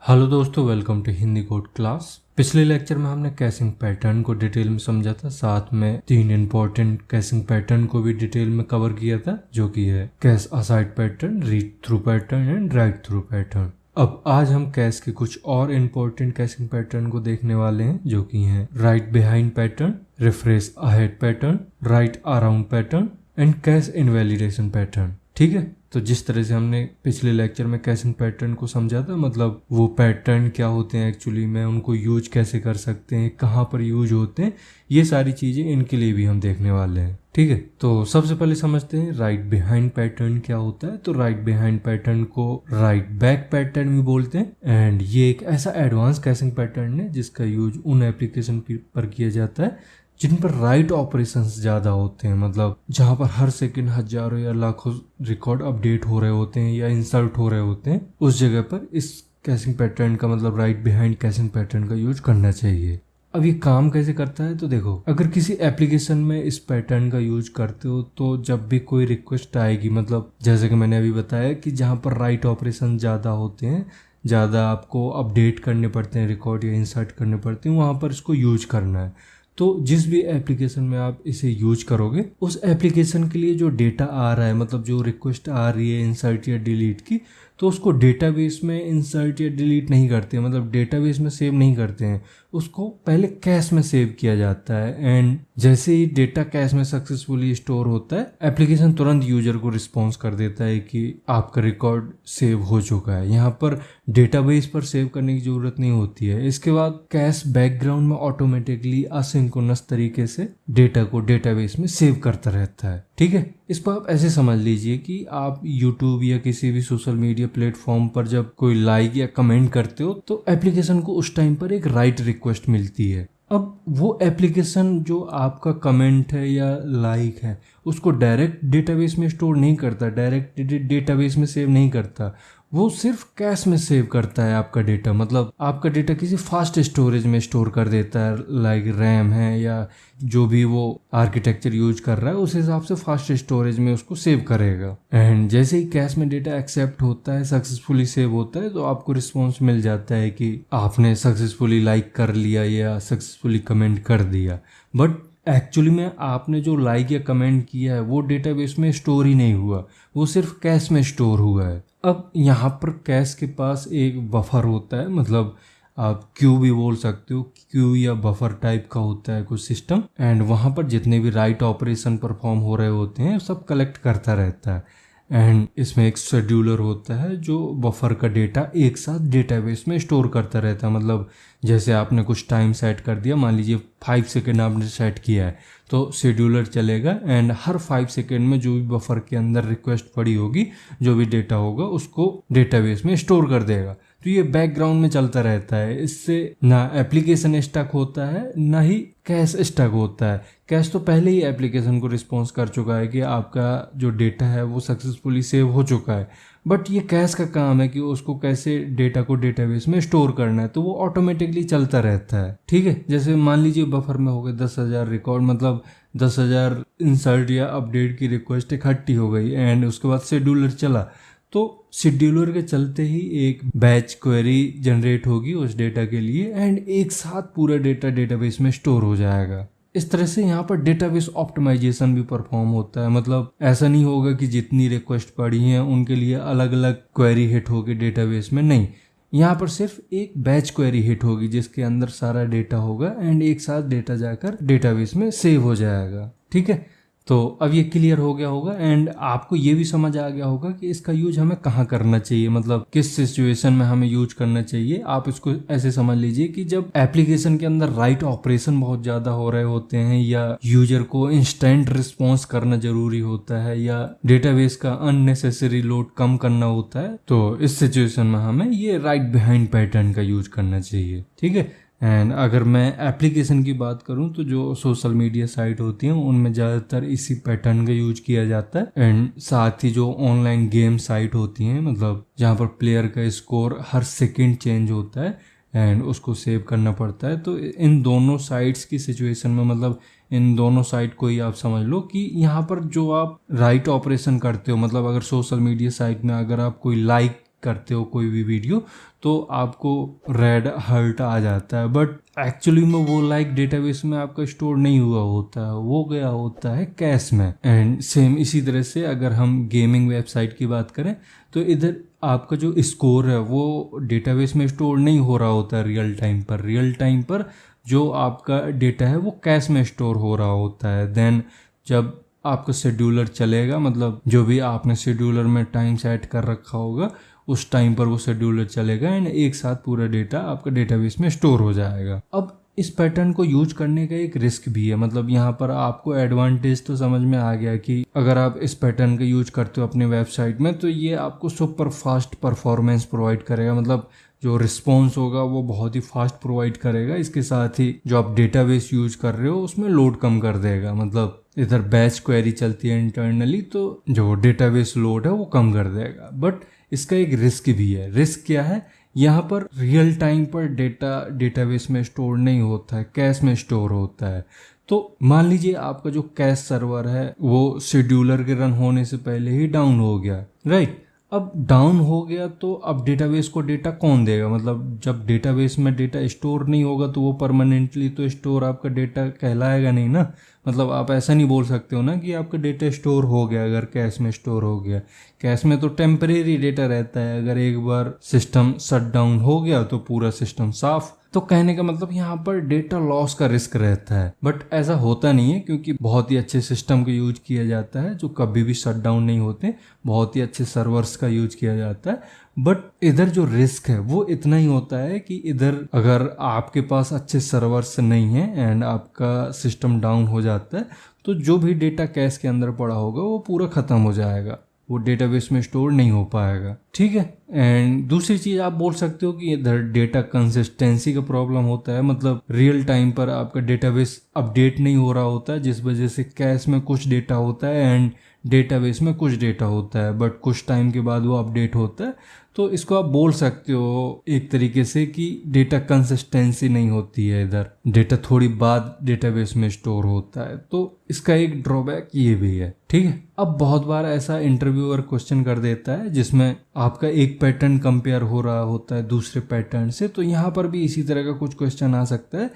Hello दोस्तों, welcome to Hindi code class. पिछले lecture में हमने कैशिंग पैटर्न को डिटेल में समझा था, साथ में 3 इंपॉर्टेंट कैशिंग पैटर्न को भी डिटेल में कवर किया था, जो कि है cash aside pattern, read through pattern and right through pattern. अब आज हम कैश के कुछ और इम्पोर्टेंट कैशिंग पैटर्न को देखने वाले हैं, जो कि हैं right behind pattern, refresh ahead pattern, right around pattern and cash invalidation pattern. ठीक है, तो जिस तरह से हमने पिछले लेक्चर में कैशिंग पैटर्न को समझा था, मतलब वो पैटर्न क्या होते हैं एक्चुअली में, उनको यूज कैसे कर सकते हैं, कहाँ पर यूज होते हैं, ये सारी चीजें इनके लिए भी हम देखने वाले हैं। ठीक है, तो सबसे पहले समझते हैं राइट बिहाइंड पैटर्न क्या होता है। तो राइट बिहाइंड पैटर्न को राइट बैक पैटर्न भी बोलते हैं, एंड ये एक ऐसा एडवांस कैशिंग पैटर्न है जिसका यूज उन एप्लीकेशन पर किया जाता है जिन पर राइट ऑपरेशंस ज़्यादा होते हैं, मतलब जहाँ पर हर सेकंड हजारों या लाखों रिकॉर्ड अपडेट हो रहे होते हैं या इंसर्ट हो रहे होते हैं, उस जगह पर इस कैशिंग पैटर्न का मतलब राइट बिहाइंड कैशिंग पैटर्न का यूज करना चाहिए। अब ये काम कैसे करता है, तो देखो, अगर किसी एप्लीकेशन में इस पैटर्न का यूज करते हो तो जब भी कोई रिक्वेस्ट आएगी, मतलब जैसे कि मैंने अभी बताया कि जहाँ पर राइट ऑपरेशन ज़्यादा होते हैं, ज़्यादा आपको अपडेट करने पड़ते हैं रिकॉर्ड या इंसर्ट करने पड़ते हैं, वहाँ पर इसको यूज करना है। तो जिस भी एप्लीकेशन में आप इसे यूज करोगे, उस एप्लीकेशन के लिए जो डेटा आ रहा है, मतलब जो रिक्वेस्ट आ रही है इंसर्ट या डिलीट की, तो उसको डेटाबेस में इंसर्ट या डिलीट नहीं करते हैं, मतलब डेटाबेस में सेव नहीं करते हैं, उसको पहले कैश में सेव किया जाता है। एंड जैसे ही डेटा कैश में सक्सेसफुली स्टोर होता है, एप्लीकेशन तुरंत यूजर को रिस्पॉन्स कर देता है कि आपका रिकॉर्ड सेव हो चुका है। यहाँ पर डेटाबेस पर सेव करने की जरूरत नहीं होती है। इसके बाद कैश बैकग्राउंड में ऑटोमेटिकली असिंक्रोनस तरीके से डेटा को डेटाबेस में सेव करता रहता है। ठीक है, इसको आप ऐसे समझ लीजिए कि आप यूट्यूब या किसी भी सोशल मीडिया प्लेटफॉर्म पर जब कोई लाइक या कमेंट करते हो तो एप्लीकेशन को उस टाइम पर एक राइट रिक्वेस्ट मिलती है। अब वो एप्लीकेशन जो आपका कमेंट है या लाइक है उसको डायरेक्ट डेटाबेस में स्टोर नहीं करता, डायरेक्ट डेटाबेस में सेव नहीं करता, वो सिर्फ कैश में सेव करता है आपका डेटा। मतलब आपका डेटा किसी फास्ट स्टोरेज में स्टोर कर देता है, लाइक रैम है या जो भी वो आर्किटेक्चर यूज कर रहा है उस हिसाब से फास्ट स्टोरेज में उसको सेव करेगा। एंड जैसे ही कैश में डेटा एक्सेप्ट होता है, सक्सेसफुली सेव होता है, तो आपको रिस्पॉन्स मिल जाता है कि आपने सक्सेसफुली लाइक कर लिया या सक्सेसफुली कमेंट कर दिया। बट एक्चुअली में आपने जो लाइक या कमेंट किया है वो डेटाबेस में स्टोर ही नहीं हुआ, वो सिर्फ कैश में स्टोर हुआ है। अब यहाँ पर कैश के पास एक बफर होता है, मतलब आप क्यू भी बोल सकते हो, क्यू या बफर टाइप का होता है कुछ सिस्टम, एंड वहाँ पर जितने भी राइट ऑपरेशन परफॉर्म हो रहे होते हैं सब कलेक्ट करता रहता है। एंड इसमें एक शेड्यूलर होता है जो बफर का डेटा एक साथ डेटाबेस में स्टोर करता रहता है। मतलब जैसे आपने कुछ टाइम सेट कर दिया, मान लीजिए 5 सेकेंड आपने सेट किया है, तो शेड्यूलर चलेगा एंड हर 5 सेकेंड में जो भी बफर के अंदर रिक्वेस्ट पड़ी होगी, जो भी डेटा होगा उसको डेटाबेस में स्टोर कर देगा। तो ये बैकग्राउंड में चलता रहता है। इससे ना एप्लीकेशन स्टक होता है ना ही कैश स्टक होता है। कैश तो पहले ही एप्लीकेशन को रिस्पॉन्स कर चुका है कि आपका जो डेटा है वो सक्सेसफुली सेव हो चुका है, बट ये कैश का काम है कि उसको कैसे डेटा को डेटाबेस में स्टोर करना है, तो वो ऑटोमेटिकली चलता रहता है। ठीक है, जैसे मान लीजिए बफर में हो गए 10,000 रिकॉर्ड, मतलब 10,000 इंसर्ट या अपडेट की रिक्वेस्ट इकट्ठी हो गई, एंड उसके बाद शेड्यूलर चला, तो शेड्यूलर के चलते ही एक बैच क्वेरी जनरेट होगी उस डेटा के लिए, एंड एक साथ पूरा डेटा डेटाबेस में स्टोर हो जाएगा। इस तरह से यहाँ पर डेटाबेस ऑप्टिमाइजेशन भी परफॉर्म होता है। मतलब ऐसा नहीं होगा कि जितनी रिक्वेस्ट पड़ी हैं उनके लिए अलग अलग क्वेरी हिट होगी डेटाबेस में, नहीं, यहाँ पर सिर्फ एक बैच क्वेरी हिट होगी जिसके अंदर सारा डेटा होगा एंड एक साथ डेटा जाकर डेटाबेस में सेव हो जाएगा। ठीक है, तो अब ये क्लियर हो गया होगा एंड आपको ये भी समझ आ गया होगा कि इसका यूज हमें कहाँ करना चाहिए, मतलब किस सिचुएशन में हमें यूज करना चाहिए। आप इसको ऐसे समझ लीजिए कि जब एप्लीकेशन के अंदर राइट ऑपरेशन बहुत ज़्यादा हो रहे होते हैं, या यूजर को इंस्टेंट रिस्पॉन्स करना जरूरी होता है, या डेटाबेस का अननेसेसरी लोड कम करना होता है, तो इस सिचुएशन में हमें ये राइट बिहाइंड पैटर्न का यूज करना चाहिए। ठीक है, एंड अगर मैं एप्लीकेशन की बात करूं तो जो सोशल मीडिया साइट होती हैं उनमें ज़्यादातर इसी पैटर्न का यूज किया जाता है। एंड साथ ही जो ऑनलाइन गेम साइट होती हैं, मतलब जहां पर प्लेयर का स्कोर हर सेकंड चेंज होता है एंड उसको सेव करना पड़ता है, तो इन दोनों साइट्स की सिचुएशन में, मतलब इन दोनों साइट को ही आप समझ लो कि यहाँ पर जो आप राइट ऑपरेशन करते हो, मतलब अगर सोशल मीडिया साइट में अगर आप कोई लाइक करते हो कोई भी वीडियो तो आपको रेड हर्ट आ जाता है, बट एक्चुअली में वो लाइक डेटाबेस में आपका स्टोर नहीं हुआ होता है, वो गया होता है कैश में। एंड सेम इसी तरह से अगर हम गेमिंग वेबसाइट की बात करें तो इधर आपका जो स्कोर है वो डेटाबेस में स्टोर नहीं हो रहा होता है रियल टाइम पर जो आपका डेटा है वो कैश में स्टोर हो रहा होता है। देन जब आपका शेड्यूलर चलेगा, मतलब जो भी आपने शेड्यूलर में टाइम सेट कर रखा होगा उस टाइम पर वो शेड्यूलर चलेगा एंड एक साथ पूरा डेटा आपका डेटाबेस में स्टोर हो जाएगा। अब इस पैटर्न को यूज करने का एक रिस्क भी है, मतलब यहाँ पर आपको एडवांटेज तो समझ में आ गया कि अगर आप इस पैटर्न का यूज करते हो अपने वेबसाइट में तो ये आपको सुपर फास्ट परफॉर्मेंस प्रोवाइड करेगा, मतलब जो रिस्पॉन्स होगा वो बहुत ही फास्ट प्रोवाइड करेगा। इसके साथ ही जो आप डेटाबेस यूज कर रहे हो उसमें लोड कम कर देगा, मतलब इधर बैच क्वेरी चलती है इंटरनली तो जो डेटाबेस लोड है वो कम कर देगा। बट इसका एक रिस्क भी है। रिस्क क्या है, यहाँ पर रियल टाइम पर डेटा डेटाबेस में स्टोर नहीं होता है, कैश में स्टोर होता है। तो मान लीजिए आपका जो कैश सर्वर है वो शेड्यूलर के रन होने से पहले ही डाउन हो गया, राइट। अब डाउन हो गया तो अब डेटाबेस को डेटा कौन देगा, मतलब जब डेटाबेस में डेटा स्टोर नहीं होगा तो वो परमानेंटली तो स्टोर आपका डेटा कहलाएगा नहीं ना। मतलब आप ऐसा नहीं बोल सकते हो ना कि आपका डेटा स्टोर हो गया अगर कैश में स्टोर हो गया। कैश में तो टेम्परेरी डेटा रहता है, अगर एक बार सिस्टम शट डाउन हो गया तो पूरा सिस्टम साफ। तो कहने का मतलब यहाँ पर डेटा लॉस का रिस्क रहता है, बट ऐसा होता नहीं है क्योंकि बहुत ही अच्छे सिस्टम का यूज किया जाता है जो कभी भी शट डाउन नहीं होते, बहुत ही अच्छे सर्वर्स का यूज किया जाता है। बट इधर जो रिस्क है वो इतना ही होता है कि इधर अगर आपके पास अच्छे सर्वर्स नहीं है एंड आपका सिस्टम डाउन हो जाता है तो जो भी डेटा कैश के अंदर पड़ा होगा वो पूरा खत्म हो जाएगा, वो डेटाबेस में स्टोर नहीं हो पाएगा, ठीक है। एंड दूसरी चीज आप बोल सकते हो कि इधर डेटा कंसिस्टेंसी का प्रॉब्लम होता है, मतलब रियल टाइम पर आपका डेटाबेस अपडेट नहीं हो रहा होता है जिस वजह से कैश में कुछ डेटा होता है एंड डेटाबेस में कुछ डेटा होता है, बट कुछ टाइम के बाद वो अपडेट होता है। तो इसको आप बोल सकते हो एक तरीके से कि डेटा कंसिस्टेंसी नहीं होती है, इधर डेटा थोड़ी बाद डेटाबेस में स्टोर होता है। तो इसका एक ड्रॉबैक ये भी है, ठीक है। अब बहुत बार ऐसा इंटरव्यूअर क्वेश्चन कर देता है जिसमें आपका एक पैटर्न कंपेयर हो रहा होता है दूसरे पैटर्न से, तो यहाँ पर भी इसी तरह का कुछ क्वेश्चन आ सकता है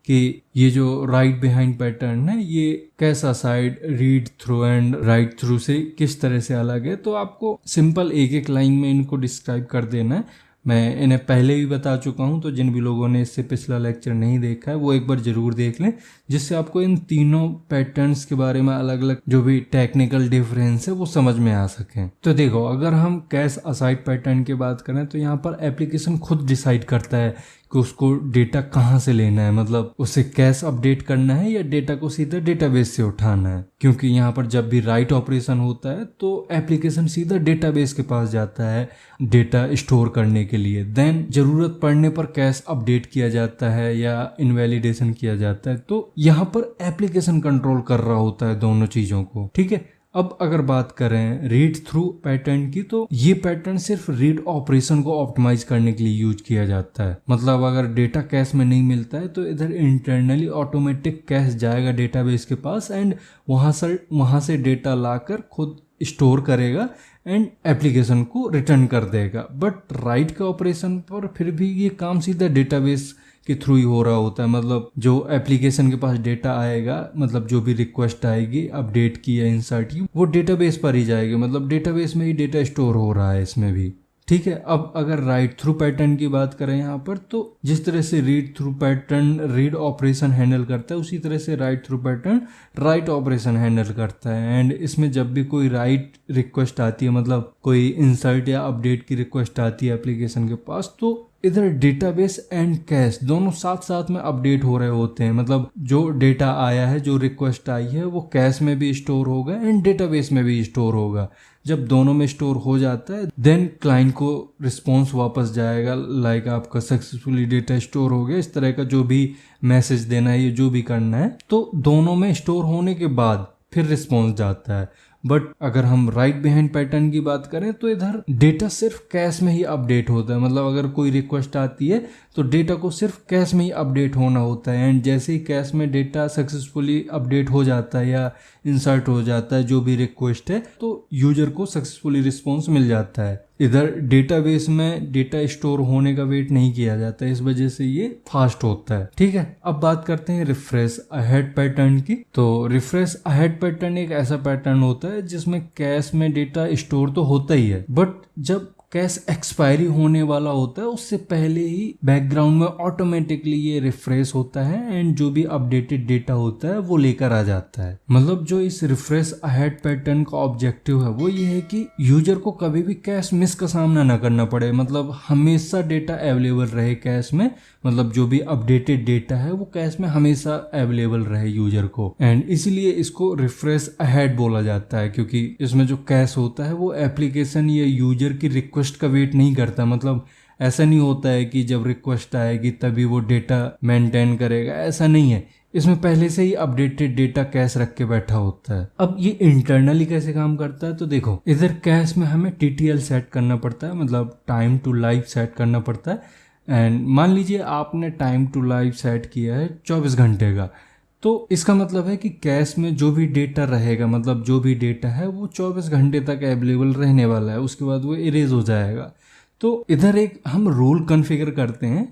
कि ये जो राइट बिहाइंड पैटर्न है ये कैसा side read through and right through से किस तरह से अलग है। तो आपको सिंपल एक एक लाइन में इनको डिस्क्राइब कर देना है। मैं इन्हें पहले भी बता चुका हूं, तो जिन भी लोगों ने इससे पिछला लेक्चर नहीं देखा है वो एक बार जरूर देख लें, जिससे आपको इन तीनों पैटर्न्स के बारे में अलग अलग जो भी टेक्निकल डिफरेंस है वो समझ में आ सके। तो देखो, अगर हम कैश असाइड पैटर्न की बात करें तो यहाँ पर एप्लीकेशन खुद डिसाइड करता है कि उसको डेटा कहाँ से लेना है, मतलब उसे कैश अपडेट करना है या डेटा को सीधा डेटाबेस से उठाना है। क्योंकि यहाँ पर जब भी राइट ऑपरेशन होता है तो एप्लीकेशन सीधा डेटाबेस के पास जाता है डेटा स्टोर करने के लिए, देन जरूरत पड़ने पर कैश अपडेट किया जाता है या इनवैलिडेशन किया जाता है। तो यहाँ पर एप्लीकेशन कंट्रोल कर रहा होता है दोनों चीजों को, ठीक है। अब अगर बात करें रीड थ्रू पैटर्न की, तो ये पैटर्न सिर्फ रीड ऑपरेशन को ऑप्टिमाइज करने के लिए यूज किया जाता है। मतलब अगर डेटा कैश में नहीं मिलता है तो इधर इंटरनली ऑटोमेटिक कैश जाएगा डेटाबेस के पास एंड वहां से डेटा लाकर खुद स्टोर करेगा एंड एप्लीकेशन को रिटर्न कर देगा। बट राइट के ऑपरेशन पर फिर भी ये काम सीधा डेटाबेस के थ्रू ही हो रहा होता है। मतलब जो एप्लीकेशन के पास डेटा आएगा, मतलब जो भी रिक्वेस्ट आएगी अपडेट की या इंसर्ट की, वो डेटाबेस पर ही जाएगी, मतलब डेटाबेस में ही डेटा स्टोर हो रहा है इसमें भी, ठीक है। अब अगर राइट थ्रू पैटर्न की बात करें यहाँ पर, तो जिस तरह से read through pattern read operation handle करता है उसी तरह से right through pattern write operation handle करता है। एंड इसमें जब भी कोई राइट रिक्वेस्ट आती है, मतलब कोई इंसर्ट या अपडेट की रिक्वेस्ट आती है एप्लीकेशन के पास, तो इधर डेटाबेस एंड कैश दोनों साथ साथ में अपडेट हो रहे होते हैं। मतलब जो डेटा आया है, जो रिक्वेस्ट आई है, वो कैश में भी स्टोर होगा एंड डेटाबेस में भी स्टोर होगा। जब दोनों में स्टोर हो जाता है देन क्लाइंट को रिस्पॉन्स वापस जाएगा, लाइक आपका सक्सेसफुली डेटा स्टोर हो गया, इस तरह का जो भी मैसेज देना है या जो भी करना है, तो दोनों में स्टोर होने के बाद फिर रिस्पॉन्स जाता है। बट अगर हम राइट बिहाइंड पैटर्न की बात करें तो इधर डेटा सिर्फ कैश में ही अपडेट होता है। मतलब अगर कोई रिक्वेस्ट आती है तो डेटा को सिर्फ कैश में ही अपडेट होना होता है एंड जैसे ही कैश में डेटा सक्सेसफुली अपडेट हो जाता है या इंसर्ट हो जाता है जो भी रिक्वेस्ट है, तो यूजर को सक्सेसफुली रिस्पॉन्स मिल जाता है। इधर डेटाबेस में डेटा स्टोर होने का वेट नहीं किया जाता, इस वजह से ये फास्ट होता है। ठीक है, अब बात करते हैं रिफ्रेश अहेड पैटर्न की। तो रिफ्रेश अहेड पैटर्न एक ऐसा पैटर्न होता है जिसमें कैश में डेटा स्टोर तो होता ही है, बट जब कैश एक्सपायरी होने वाला होता है उससे पहले ही बैकग्राउंड में ऑटोमेटिकली ये रिफ्रेश होता है एंड जो भी अपडेटेड डेटा होता है वो लेकर आ जाता है। मतलब जो इस रिफ्रेश अहेड पैटर्न का ऑब्जेक्टिव है वो ये है कि यूजर को कभी भी कैश मिस का सामना ना करना पड़े, मतलब हमेशा डेटा अवेलेबल रहे कैश में, मतलब जो भी अपडेटेड डेटा है वो कैश में हमेशा अवेलेबल रहे यूजर को। एंड इसीलिए इसको रिफ्रेश अहेड बोला जाता है, क्योंकि इसमें जो कैश होता है वो एप्लीकेशन या यूजर की रिक्वेस्ट का वेट नहीं करता। मतलब ऐसा नहीं होता है कि जब रिक्वेस्ट आएगी तभी वो डेटा मेंटेन करेगा, ऐसा नहीं है। इसमें पहले से ही अपडेटेड डेटा कैश रख के बैठा होता है। अब ये इंटरनली कैसे काम करता है, तो देखो इधर कैश में हमें TTL सेट करना पड़ता है, मतलब टाइम टू लाइव सेट करना पड़ता है। एंड मान लीजिए आपने टाइम टू लाइव सेट किया है 24 घंटे का, तो इसका मतलब है कि कैश में जो भी डेटा रहेगा, मतलब जो भी डेटा है वो 24 घंटे तक अवेलेबल रहने वाला है, उसके बाद वो इरेज हो जाएगा। तो इधर एक हम रूल कॉन्फ़िगर करते हैं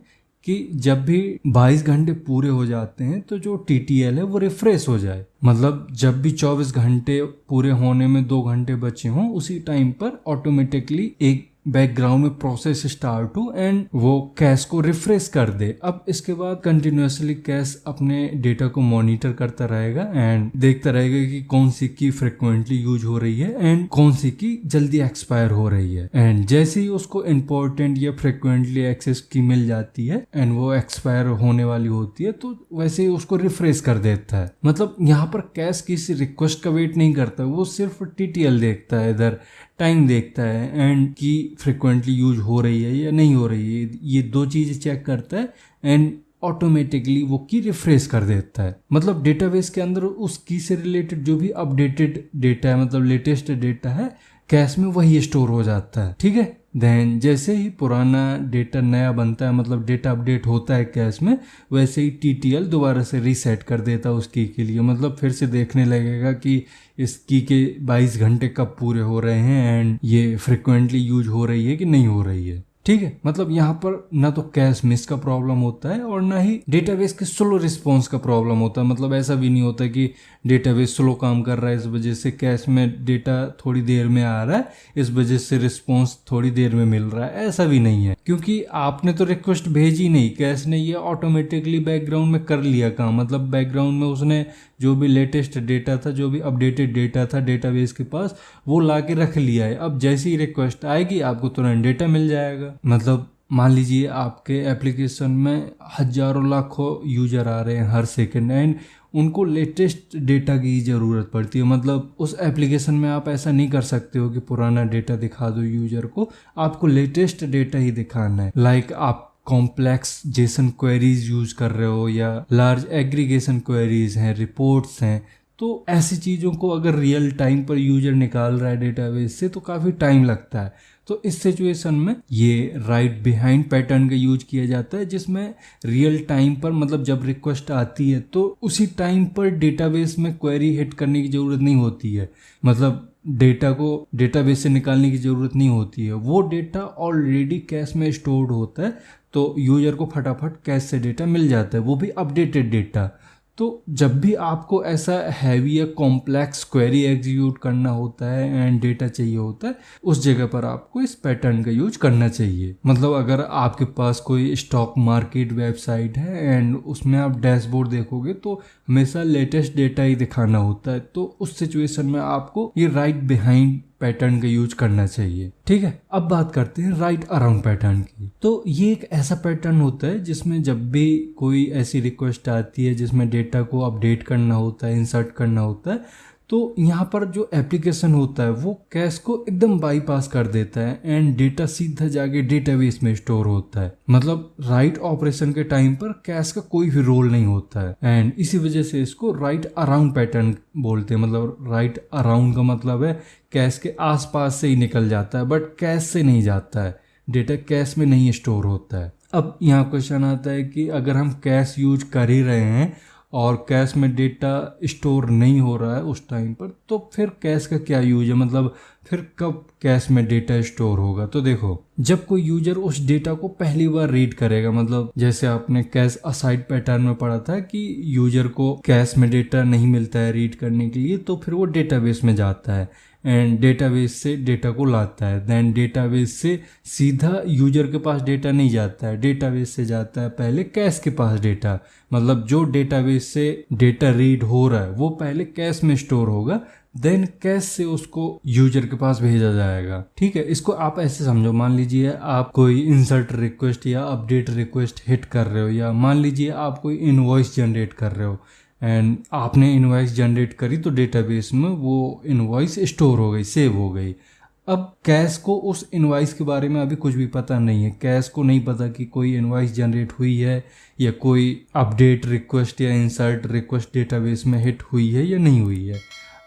कि जब भी 22 घंटे पूरे हो जाते हैं तो जो TTL है वो रिफ्रेश हो जाए। मतलब जब भी 24 घंटे पूरे होने में 2 घंटे बचे हों उसी टाइम पर ऑटोमेटिकली एक बैकग्राउंड में प्रोसेस स्टार्ट हो एंड वो कैश को रिफ्रेश कर दे। अब इसके बाद कंटिन्यूसली कैश अपने डेटा को मॉनिटर करता रहेगा एंड देखता रहेगा कि कौन सी की फ्रिक्वेंटली यूज हो रही है एंड कौन सी की जल्दी एक्सपायर हो रही है। एंड जैसे ही उसको इम्पोर्टेंट या फ्रिक्वेंटली एक्सेस की मिल जाती है एंड वो एक्सपायर होने वाली होती है तो वैसे ही उसको रिफ्रेश कर देता है। मतलब यहाँ पर कैश किसी रिक्वेस्ट का वेट नहीं करता, वो सिर्फ TTL देखता है, इधर टाइम देखता है एंड की फ्रिक्वेंटली यूज हो रही है या नहीं हो रही है, ये 2 चीज़ चेक करता है एंड ऑटोमेटिकली वो की रिफ्रेश कर देता है। मतलब डेटाबेस के अंदर उस की से रिलेटेड जो भी अपडेटेड डेटा है, मतलब लेटेस्ट डेटा है, कैश में वही स्टोर हो जाता है। ठीक है, देन जैसे ही पुराना डेटा नया बनता है, मतलब डेटा अपडेट होता है कैश में, वैसे ही TTL दोबारा से रीसेट कर देता है उस की के लिए। मतलब फिर से देखने लगेगा कि इस की के 22 घंटे कब पूरे हो रहे हैं एंड ये फ्रिक्वेंटली यूज हो रही है कि नहीं हो रही है। ठीक है, मतलब यहाँ पर ना तो कैश मिस का प्रॉब्लम होता है और ना ही डेटाबेस के स्लो रिस्पॉन्स का प्रॉब्लम होता है। मतलब ऐसा भी नहीं होता कि डेटाबेस स्लो काम कर रहा है इस वजह से कैश में डेटा थोड़ी देर में आ रहा है, इस वजह से रिस्पॉन्स थोड़ी देर में मिल रहा है, ऐसा भी नहीं है, क्योंकि आपने तो रिक्वेस्ट भेजी नहीं, कैश ने ये ऑटोमेटिकली बैकग्राउंड में कर लिया काम। मतलब बैकग्राउंड में उसने जो भी लेटेस्ट डेटा था, जो भी अपडेटेड डेटा था डेटाबेस के पास, वो ला के रख लिया है। अब जैसी ही रिक्वेस्ट आएगी आपको तुरंत डेटा मिल जाएगा। मतलब मान लीजिए आपके एप्लीकेशन में हजारों लाखों यूजर आ रहे हैं हर सेकंड एंड उनको लेटेस्ट डेटा की ज़रूरत पड़ती है। मतलब उस एप्लीकेशन में आप ऐसा नहीं कर सकते हो कि पुराना डेटा दिखा दो यूजर को, आपको लेटेस्ट डेटा ही दिखाना है। लाइक आप कॉम्प्लेक्स जेसन क्वेरीज यूज कर रहे हो या लार्ज एग्रीगेशन क्वेरीज हैं, रिपोर्ट्स हैं, तो ऐसी चीज़ों को अगर रियल टाइम पर यूजर निकाल रहा है डेटाबेस से तो काफ़ी टाइम लगता है। तो इस सिचुएशन में ये राइट बिहाइंड पैटर्न का यूज किया जाता है, जिसमें रियल टाइम पर, मतलब जब रिक्वेस्ट आती है तो उसी टाइम पर डेटाबेस में क्वेरी हिट करने की ज़रूरत नहीं होती है। मतलब डेटा को डेटाबेस से निकालने की ज़रूरत नहीं होती है, वो डेटा ऑलरेडी कैश में स्टोर्ड होता है, तो यूजर को फटाफट कैश से डेटा मिल जाता है, वो भी अपडेटेड डेटा। तो जब भी आपको ऐसा हैवी या कॉम्प्लेक्स क्वेरी एग्जीक्यूट करना होता है एंड डेटा चाहिए होता है, उस जगह पर आपको इस पैटर्न का यूज करना चाहिए। मतलब अगर आपके पास कोई स्टॉक मार्केट वेबसाइट है एंड उसमें आप डैशबोर्ड देखोगे तो हमेशा लेटेस्ट डेटा ही दिखाना होता है, तो उस सिचुएशन में आपको ये राइट बिहाइंड पैटर्न का यूज करना चाहिए। ठीक है, अब बात करते हैं राइट अराउंड पैटर्न की। तो ये एक ऐसा पैटर्न होता है जिसमें जब भी कोई ऐसी रिक्वेस्ट आती है जिसमें डेटा को अपडेट करना होता है, इंसर्ट करना होता है, तो यहाँ पर जो एप्लीकेशन होता है वो कैश को एकदम बाईपास कर देता है एंड डेटा सीधा जाके डेटाबेस में स्टोर होता है। मतलब राइट ऑपरेशन के टाइम पर कैश का कोई भी रोल नहीं होता है एंड इसी वजह से इसको राइट अराउंड पैटर्न बोलते हैं। मतलब राइट अराउंड का मतलब है कैश के आसपास से ही निकल जाता है बट कैश से नहीं जाता है, डेटा कैश में नहीं स्टोर होता है। अब यहाँ क्वेश्चन आता है कि अगर हम कैश यूज कर ही रहे हैं और कैश में डेटा स्टोर नहीं हो रहा है उस टाइम पर, तो फिर कैश का क्या यूज है, मतलब फिर कब कैश में डेटा स्टोर होगा। तो देखो, जब कोई यूजर उस डेटा को पहली बार रीड करेगा, मतलब जैसे आपने कैश असाइड पैटर्न में पढ़ा था कि यूजर को कैश में डेटा नहीं मिलता है रीड करने के लिए, तो फिर वो डेटाबेस में जाता है एंड डेटाबेस से डेटा को लाता है। देन डेटाबेस से सीधा यूजर के पास डेटा नहीं जाता है, डेटाबेस से जाता है पहले कैश के पास डेटा, मतलब जो डेटाबेस से डेटा रीड हो रहा है वो पहले कैश में स्टोर होगा, देन कैश से उसको यूजर के पास भेजा जाएगा। ठीक है, इसको आप ऐसे समझो, मान लीजिए आप कोई इंसर्ट रिक्वेस्ट या अपडेट रिक्वेस्ट हिट कर रहे हो, या मान लीजिए आप कोई इनवॉइस जनरेट कर रहे हो एंड आपने इनवॉइस जनरेट करी तो डेटाबेस में वो इनवॉइस स्टोर हो गई, सेव हो गई। अब कैश को उस इनवॉइस के बारे में अभी कुछ भी पता नहीं है, कैश को नहीं पता कि कोई इनवॉइस जनरेट हुई है या कोई अपडेट रिक्वेस्ट या इंसर्ट रिक्वेस्ट डेटाबेस में हिट हुई है या नहीं हुई है।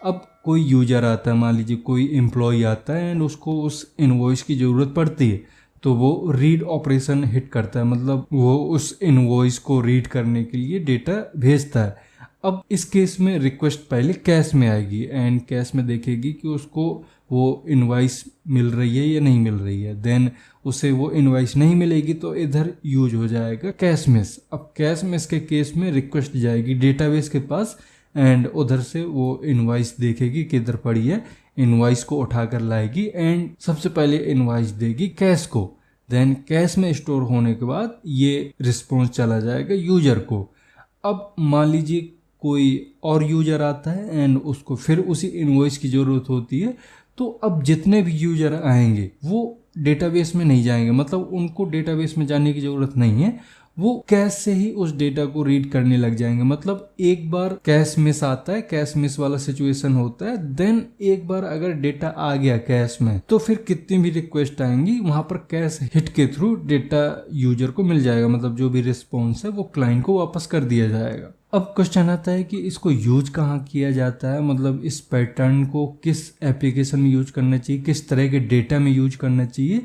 अब कोई यूजर आता है, मान लीजिए कोई एम्प्लॉय आता है एंड उसको उस इनवॉइस की ज़रूरत पड़ती है, तो वो रीड ऑपरेशन हिट करता है, मतलब वो उस इनवॉइस को रीड करने के लिए डेटा भेजता है। अब इस केस में रिक्वेस्ट पहले कैश में आएगी एंड कैश में देखेगी कि उसको वो इनवॉइस मिल रही है या नहीं मिल रही है। देन उसे वो इनवॉइस नहीं मिलेगी तो इधर यूज हो जाएगा कैश मिस। अब कैश मिस के केस में रिक्वेस्ट जाएगी डेटाबेस के पास एंड उधर से वो इनवॉइस देखेगी किधर पड़ी है, इनवॉइस को उठाकर लाएगी एंड सबसे पहले इनवॉइस देगी कैश को। देन कैश में स्टोर होने के बाद ये रिस्पॉन्स चला जाएगा यूजर को। अब मान लीजिए कोई और यूजर आता है एंड उसको फिर उसी इनवॉइस की ज़रूरत होती है, तो अब जितने भी यूजर आएंगे वो डेटाबेस में नहीं जाएंगे, मतलब उनको डेटाबेस में जाने की ज़रूरत नहीं है, वो कैश से ही उस डेटा को रीड करने लग जाएंगे। मतलब एक बार कैश मिस आता है, कैश मिस वाला सिचुएशन होता है, देन एक बार अगर डेटा आ गया कैश में तो फिर कितनी भी रिक्वेस्ट आएंगी वहां पर कैश हिट के थ्रू डेटा यूजर को मिल जाएगा, मतलब जो भी रिस्पॉन्स है वो क्लाइंट को वापस कर दिया जाएगा। अब क्वेश्चन आता है कि इसको यूज कहाँ किया जाता है, मतलब इस पैटर्न को किस एप्लीकेशन में यूज करना चाहिए, किस तरह के डेटा में यूज करना चाहिए।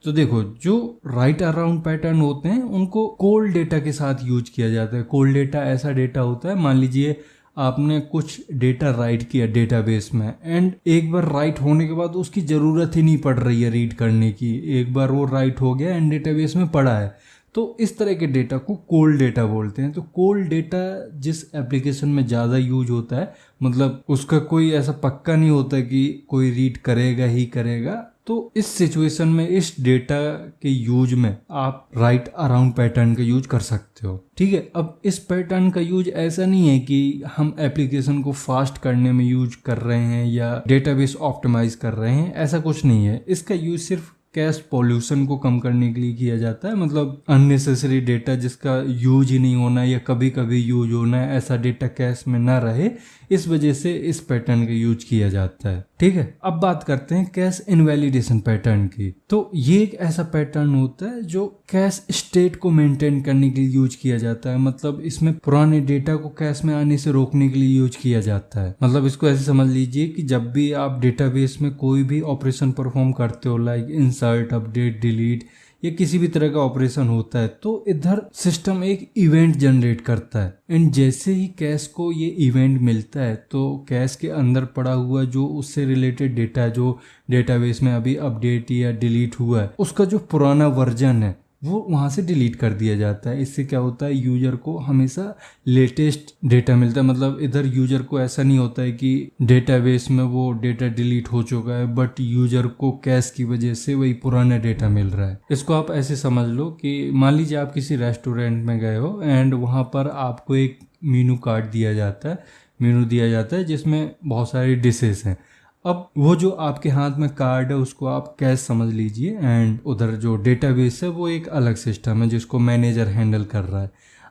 तो देखो, जो राइट अराउंड पैटर्न होते हैं उनको कोल्ड डेटा के साथ यूज किया जाता है। कोल्ड डेटा ऐसा डेटा होता है, मान लीजिए आपने कुछ डेटा राइट किया डेटाबेस में एंड एक बार राइट होने के बाद उसकी ज़रूरत ही नहीं पड़ रही है रीड करने की, एक बार वो राइट हो गया एंड डेटाबेस में पड़ा है, तो इस तरह के डेटा को कोल्ड डेटा बोलते हैं। तो कोल्ड डेटा जिस एप्लीकेशन में ज़्यादा यूज होता है, मतलब उसका कोई ऐसा पक्का नहीं होता कि कोई रीड करेगा ही करेगा, तो इस सिचुएशन में इस डेटा के यूज में आप राइट अराउंड पैटर्न का यूज कर सकते हो। ठीक है, अब इस पैटर्न का यूज ऐसा नहीं है कि हम एप्लीकेशन को फास्ट करने में यूज कर रहे हैं या डेटाबेस ऑप्टिमाइज कर रहे हैं, ऐसा कुछ नहीं है। इसका यूज सिर्फ कैश पॉल्यूशन को कम करने के लिए किया जाता है, मतलब अननेसेसरी डेटा जिसका यूज ही नहीं होना या कभी कभी यूज होना है, ऐसा डेटा कैश में ना रहे, इस वजह से इस पैटर्न का यूज किया जाता है। ठीक है, अब बात करते हैं कैश इनवैलिडेशन पैटर्न की। तो ये एक ऐसा पैटर्न होता है जो कैश स्टेट को मेंटेन करने के लिए यूज किया जाता है, मतलब इसमें पुराने डेटा को कैश में आने से रोकने के लिए यूज किया जाता है। मतलब इसको ऐसे समझ लीजिए कि जब भी आप डेटाबेस में कोई भी ऑपरेशन परफॉर्म करते हो, लाइक इंसर्ट, अपडेट, डिलीट या किसी भी तरह का ऑपरेशन होता है, तो इधर सिस्टम एक इवेंट जनरेट करता है एंड जैसे ही कैश को ये इवेंट मिलता है तो कैश के अंदर पड़ा हुआ जो उससे रिलेटेड डेटा है, जो डेटाबेस में अभी अपडेट या डिलीट हुआ है, उसका जो पुराना वर्जन है वो वहाँ से डिलीट कर दिया जाता है। इससे क्या होता है, यूजर को हमेशा लेटेस्ट डेटा मिलता है। मतलब इधर यूजर को ऐसा नहीं होता है कि डेटाबेस में वो डेटा डिलीट हो चुका है बट यूजर को कैश की वजह से वही पुराना डेटा मिल रहा है। इसको आप ऐसे समझ लो कि मान लीजिए आप किसी रेस्टोरेंट में गए हो एंड वहाँ पर आपको एक मीनू कार्ड दिया जाता है, मेनू दिया जाता है जिसमें बहुत सारी डिशेस हैं। अब वो जो आपके हाथ में कार्ड है उसको आप कैश समझ लीजिए एंड उधर जो डेटाबेस है वो एक अलग सिस्टम है जिसको मैनेजर हैंडल कर रहा है।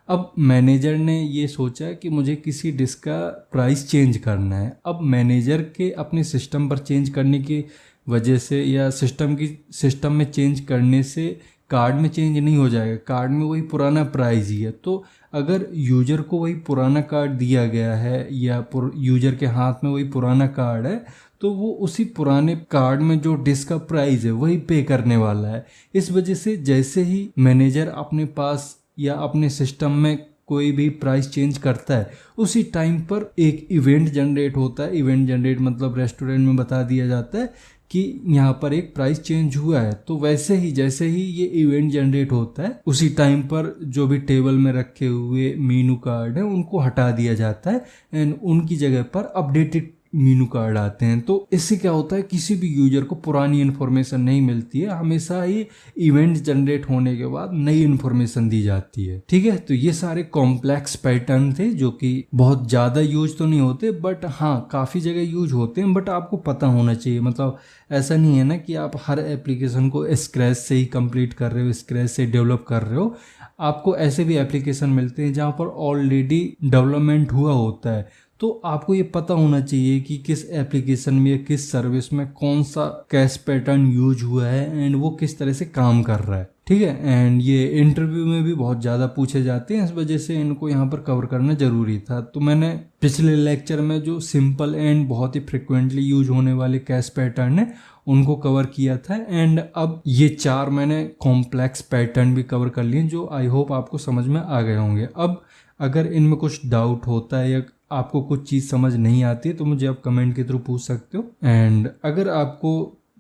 अब मैनेजर ने ये सोचा कि मुझे किसी डिश का प्राइस चेंज करना है। अब मैनेजर के अपने सिस्टम पर चेंज करने की वजह से या सिस्टम में चेंज करने से कार्ड में चेंज नहीं हो जाएगा, कार्ड में वही पुराना प्राइस ही है। तो अगर यूजर को वही पुराना कार्ड दिया गया है या यूजर के हाथ में वही पुराना कार्ड है तो वो उसी पुराने कार्ड में जो डिश का प्राइस है वही पे करने वाला है। इस वजह से जैसे ही मैनेजर अपने पास या अपने सिस्टम में कोई भी प्राइस चेंज करता है उसी टाइम पर एक इवेंट जनरेट होता है। इवेंट जनरेट मतलब रेस्टोरेंट में बता दिया जाता है कि यहाँ पर एक प्राइस चेंज हुआ है। तो वैसे ही जैसे ही ये इवेंट जनरेट होता है उसी टाइम पर जो भी टेबल में रखे हुए मेनू कार्ड है उनको हटा दिया जाता है एंड उनकी जगह पर अपडेटेड मेनू कार्ड आते हैं। तो इससे क्या होता है, किसी भी यूजर को पुरानी इन्फॉर्मेशन नहीं मिलती है, हमेशा ही इवेंट जनरेट होने के बाद नई इन्फॉर्मेशन दी जाती है। ठीक है, तो ये सारे कॉम्प्लेक्स पैटर्न थे जो कि बहुत ज़्यादा यूज तो नहीं होते, बट हाँ काफ़ी जगह यूज होते हैं। बट आपको पता होना चाहिए, मतलब ऐसा नहीं है ना कि आप हर एप्लीकेशन को स्क्रैच से ही कंप्लीट कर रहे हो, स्क्रैच से डेवलप कर रहे हो। आपको ऐसे भी एप्लीकेशन मिलते हैं जहाँ पर ऑलरेडी डेवलपमेंट हुआ होता है। तो आपको ये पता होना चाहिए कि किस एप्लीकेशन में या किस सर्विस में कौन सा कैश पैटर्न यूज हुआ है एंड वो किस तरह से काम कर रहा है। ठीक है, एंड ये इंटरव्यू में भी बहुत ज़्यादा पूछे जाते हैं, इस वजह से इनको यहाँ पर कवर करना ज़रूरी था। तो मैंने पिछले लेक्चर में जो सिंपल एंड बहुत ही फ्रिक्वेंटली यूज होने वाले कैश पैटर्न है उनको कवर किया था। एंड अब ये 4 मैंने कॉम्प्लेक्स पैटर्न भी कवर कर लिए जो आई होप आपको समझ में आ गए होंगे। अब अगर इनमें कुछ डाउट होता है या आपको कुछ चीज़ समझ नहीं आती है तो मुझे आप कमेंट के थ्रू पूछ सकते हो। एंड अगर आपको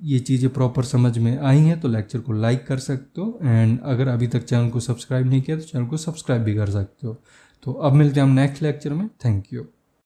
ये चीज़ें प्रॉपर समझ में आई हैं तो लेक्चर को लाइक कर सकते हो। एंड अगर अभी तक चैनल को सब्सक्राइब नहीं किया तो चैनल को सब्सक्राइब भी कर सकते हो। तो अब मिलते हैं हम नेक्स्ट लेक्चर में। Thank you.